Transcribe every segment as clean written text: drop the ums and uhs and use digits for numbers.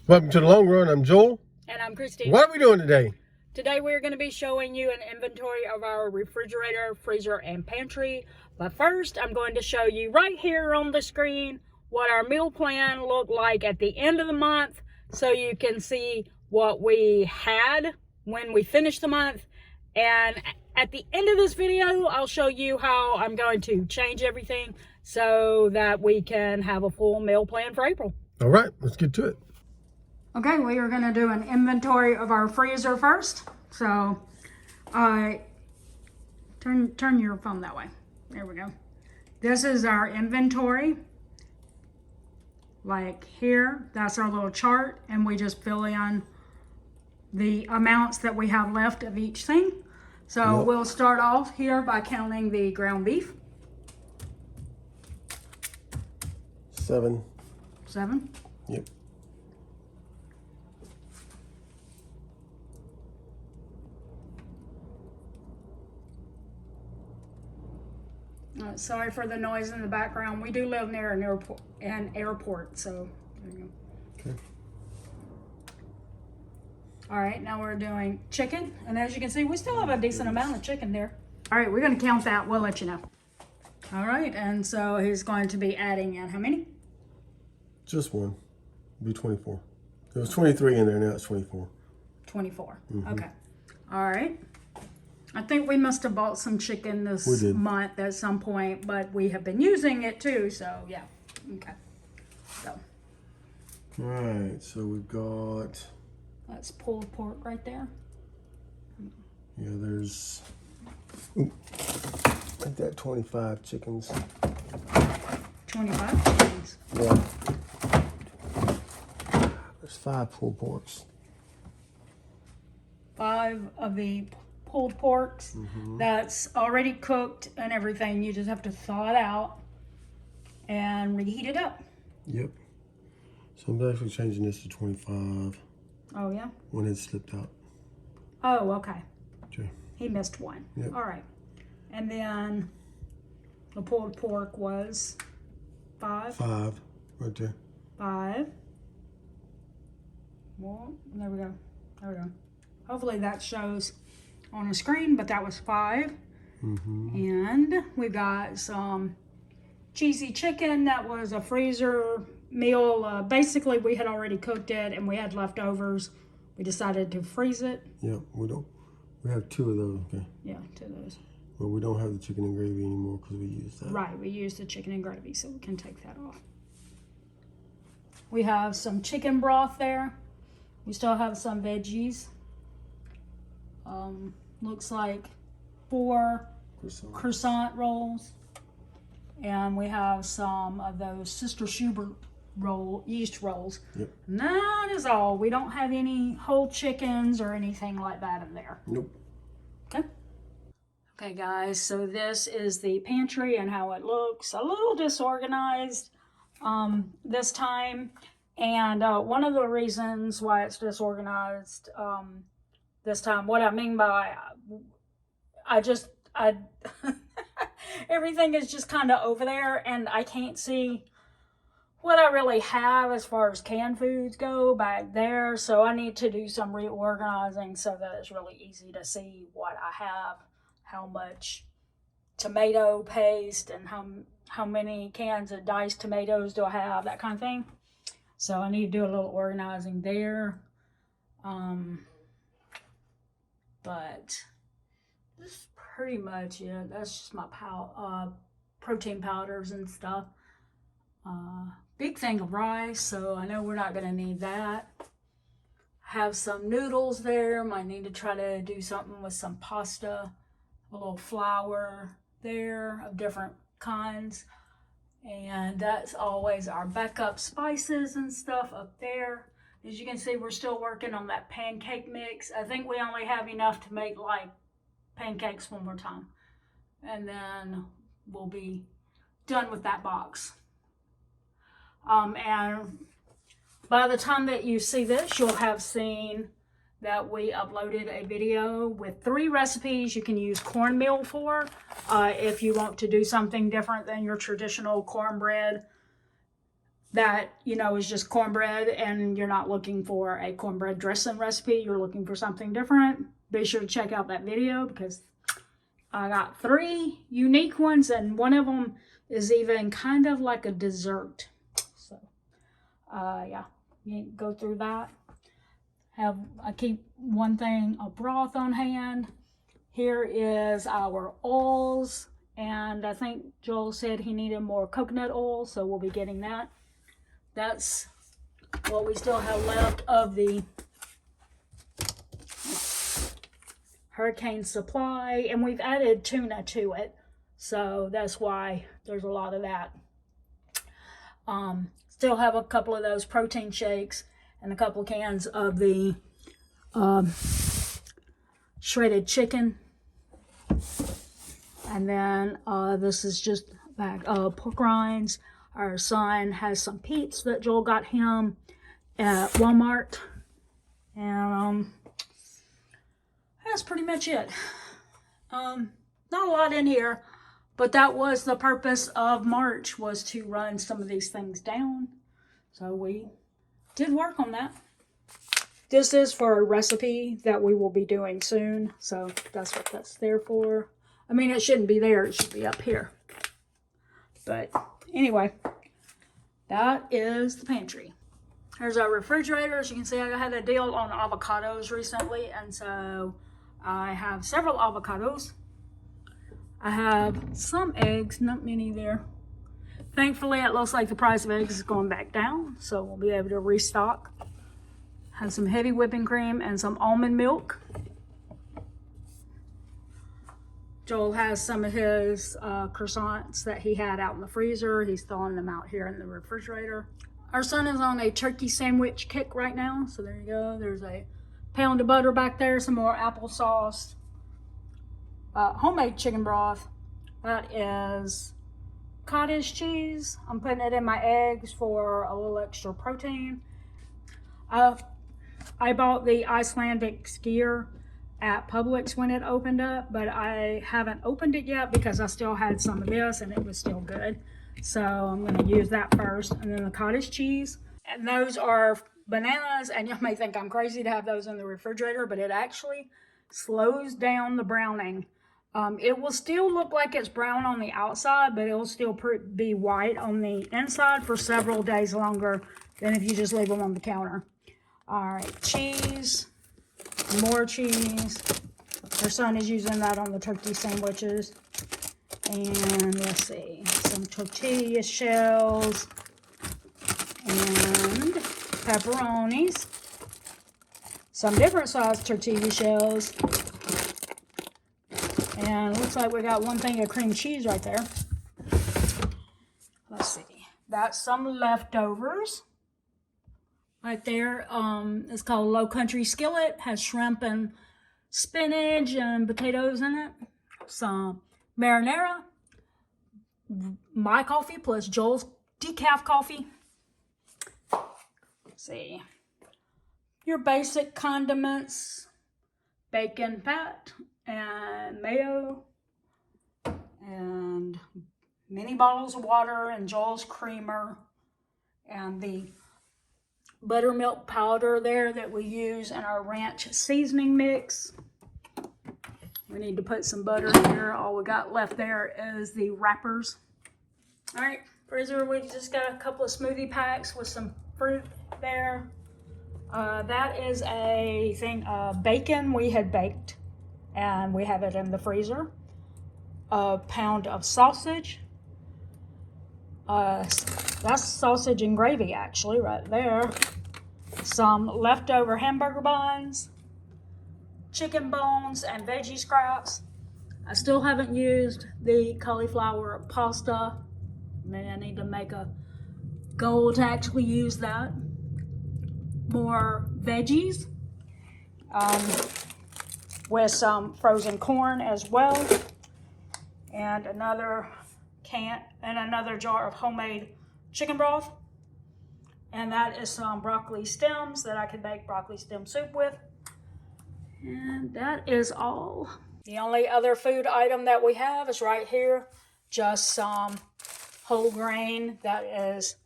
Welcome to the Long Run. I'm Joel. And I'm Christy. What are we doing today? Today we're going to be showing you an inventory of our refrigerator, freezer, and pantry. But first, I'm going to show you right here on the screen what our meal plan looked like at the end of the month, so you can see what we had when we finished the month. And at the end of this video, I'll show you how I'm going to change everything so that we can have a full meal plan for April. All right, let's get to it. Okay, we are going to do an inventory of our freezer first. So, turn your phone that way. There we go. This is our inventory. Like here, that's our little chart, and we just fill in the amounts that we have left of each thing. So we'll start off here by counting the ground beef. 7. 7. Yep. Sorry for the noise in the background. We do live near an airport, so there you go. Okay. All right, now we're doing chicken, and as you can see, we still have a decent amount of chicken there. All right, we're going to count that. We'll let you know. All right, and so he's going to be adding in how many? Just one. It'll be 24. There was 23 in there, now it's 24. 24. Okay. All right. I think we must have bought some chicken this month at some point, but we have been using it too, so yeah. Okay. So. All right, so we've got... That's pulled pork right there. Yeah, there's... Ooh, like that 25 chickens. 25 chickens? Yeah. There's 5 pulled porks. 5 of the pulled porks. That's already cooked and everything. You just have to thaw it out and reheat it up. Yep. So I'm actually changing this to 25. Oh, yeah? One had slipped out. Oh, okay. Okay. He missed one. Yep. All right. And then the pulled pork was 5? 5, right there. 5. Well, there we go. There we go. Hopefully that shows on the screen, but that was 5. And we got some cheesy chicken. That was a freezer meal. Basically, we had already cooked it and we had leftovers. We decided to freeze it. Yep, we have 2 of those, okay. Yeah, 2 of those. But we don't have the chicken and gravy anymore because we used that. Right, we used the chicken and gravy, so we can take that off. We have some chicken broth there. We still have some veggies. Looks like 4 croissant rolls. And we have some of those Sister Schubert yeast rolls. Yep. And that is all. We don't have any whole chickens or anything like that in there. Nope. Okay. Okay, guys, so this is the pantry and how it looks. A little disorganized this time. And one of the reasons why it's disorganized this time, what I mean by everything is just kind of over there, and I can't see what I really have as far as canned foods go back there. So I need to do some reorganizing so that it's really easy to see what I have, how much tomato paste, and how many cans of diced tomatoes do I have, that kind of thing. So I need to do a little organizing there. But this is pretty much it. That's just my protein powders and stuff. Big thing of rice, so I know we're not going to need that. Have some noodles there. Might need to try to do something with some pasta. A little flour there of different kinds. And that's always our backup spices and stuff up there. As you can see, we're still working on that pancake mix. I think we only have enough to make like pancakes one more time. And then we'll be done with that box. And by the time that you see this, you'll have seen that we uploaded a video with 3 recipes you can use cornmeal for if you want to do something different than your traditional cornbread. that, you know, is just cornbread and you're not looking for a cornbread dressing recipe, you're looking for something different, be sure to check out that video because I got 3 unique ones and one of them is even kind of like a dessert. So, yeah, you can go through that. I keep one thing of broth on hand. Here is our oils, and I think Joel said he needed more coconut oil, so we'll be getting that. That's what we still have left of the Hurricane Supply, and we've added tuna to it, so that's why there's a lot of that. Still have a couple of those protein shakes and a couple of cans of the shredded chicken. And then this is just a bag of pork rinds. Our son has some Peeps that Joel got him at Walmart. And that's pretty much it. Not a lot in here, but that was the purpose of March, was to run some of these things down. So we did work on that. This is for a recipe that we will be doing soon, so that's what that's there for. I mean, it shouldn't be there, it should be up here. But anyway, that is the pantry. Here's our refrigerator. As you can see, I had a deal on avocados recently, and so I have several avocados. I have some eggs, not many there. Thankfully, it looks like the price of eggs is going back down, so we'll be able to restock. Have some heavy whipping cream and some almond milk. Joel has some of his croissants that he had out in the freezer. He's thawing them out here in the refrigerator. Our son is on a turkey sandwich kick right now, so there you go. There's a pound of butter back there, some more applesauce, homemade chicken broth. That is cottage cheese. I'm putting it in my eggs for a little extra protein. I bought the Icelandic skyr at Publix when it opened up, but I haven't opened it yet because I still had some of this and it was still good. So I'm going to use that first, and then the cottage cheese. And those are bananas, and you may think I'm crazy to have those in the refrigerator, but it actually slows down the browning. It will still look like it's brown on the outside, but it will still be white on the inside for several days longer than if you just leave them on the counter. All right, cheese, more cheese. Our son is using that on the turkey sandwiches. And let's see, some tortilla shells and pepperonis. Some different size tortilla shells. And looks like we got one thing of cream cheese right there. Let's see, that's some leftovers. Right there, it's called Low Country Skillet. Has shrimp and spinach and potatoes in it. Some marinara, my coffee plus Joel's decaf coffee. Let's see, your basic condiments, bacon fat and mayo, and mini bottles of water and Joel's creamer, and the buttermilk powder there that we use in our ranch seasoning mix. We need to put some butter in here. All we got left there is the wrappers. All right, freezer, we just got a couple of smoothie packs with some fruit there. That is a thing of bacon we had baked, and we have it in the freezer. A pound of sausage. That's sausage and gravy actually right there. Some leftover hamburger buns, chicken bones, and veggie scraps. I still haven't used the cauliflower pasta. Maybe I need to make a goal to actually use that. More veggies with some frozen corn as well, and another jar of homemade chicken broth. And that is some broccoli stems that I can make broccoli stem soup with. And that is all. The only other food item that we have is right here. Just some whole grain that is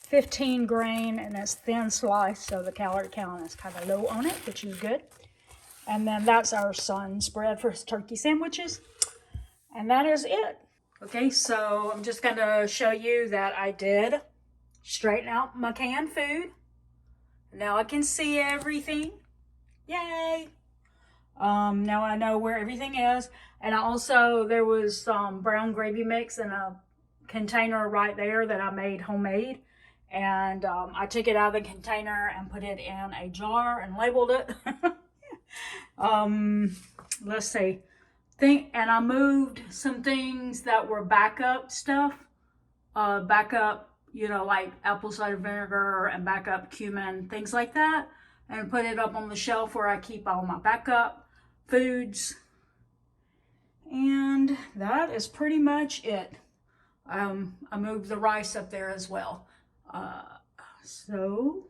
15 grain, and it's thin sliced, so the calorie count is kind of low on it, which is good. And then that's our son's bread for his turkey sandwiches. And that is it. Okay, so I'm just going to show you that I did straighten out my canned food. Now I can see everything. Yay! Now I know where everything is. And there was some brown gravy mix in a container right there that I made homemade. And I took it out of the container and put it in a jar and labeled it. Let's see. And I moved some things that were backup stuff. Backup, like apple cider vinegar and backup cumin, things like that. And put it up on the shelf where I keep all my backup foods. And that is pretty much it. I moved the rice up there as well. So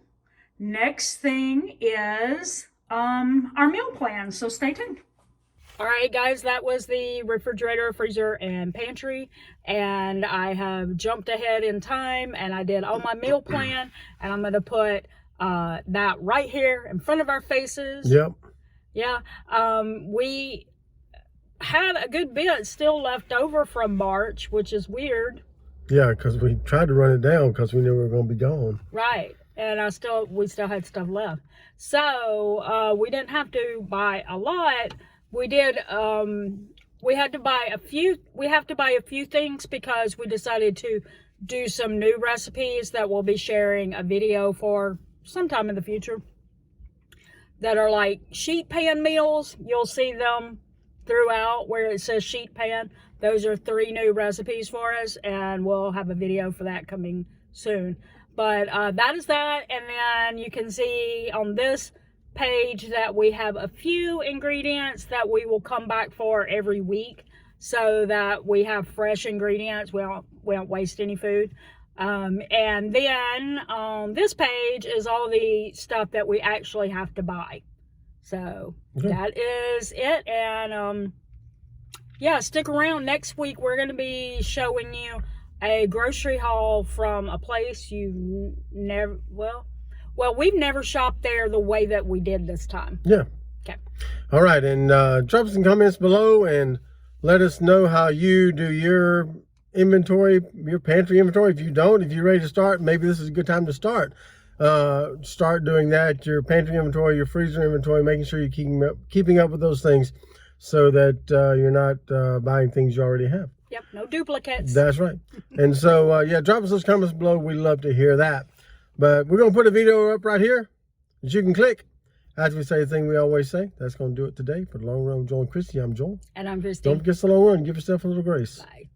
next thing is our meal plan. So stay tuned. All right, guys, that was the refrigerator, freezer, and pantry. And I have jumped ahead in time and I did all my meal plan. And I'm going to put that right here in front of our faces. Yep. Yeah. We had a good bit still left over from March, which is weird. Yeah, because we tried to run it down because we knew we were going to be gone. Right. And we still had stuff left. So we didn't have to buy a lot. We did, we have to buy a few things because we decided to do some new recipes that we'll be sharing a video for sometime in the future that are like sheet pan meals. You'll see them throughout where it says sheet pan. Those are 3 new recipes for us, and we'll have a video for that coming soon. But that is that, and then you can see on this page that we have a few ingredients that we will come back for every week so that we have fresh ingredients. We don't waste any food. And then on this page is all the stuff that we actually have to buy. So that is it. And yeah, stick around. Next week we're going to be showing you a grocery haul from a place you've never, well, we've never shopped there the way that we did this time. Yeah. Okay. All right, and drop some comments below and let us know how you do your inventory, your pantry inventory. If you're ready to start, maybe this is a good time to start. Start doing that, your pantry inventory, your freezer inventory, making sure you're keeping up with those things so that you're not buying things you already have. Yep, no duplicates. That's right. And so, yeah, drop us those comments below. We'd love to hear that. But we're going to put a video up right here that you can click. As we say the thing we always say, that's going to do it today. For the Long Run with Joel and Christy, I'm Joel. And I'm Christy. Don't forget the long run. Give yourself a little grace. Bye.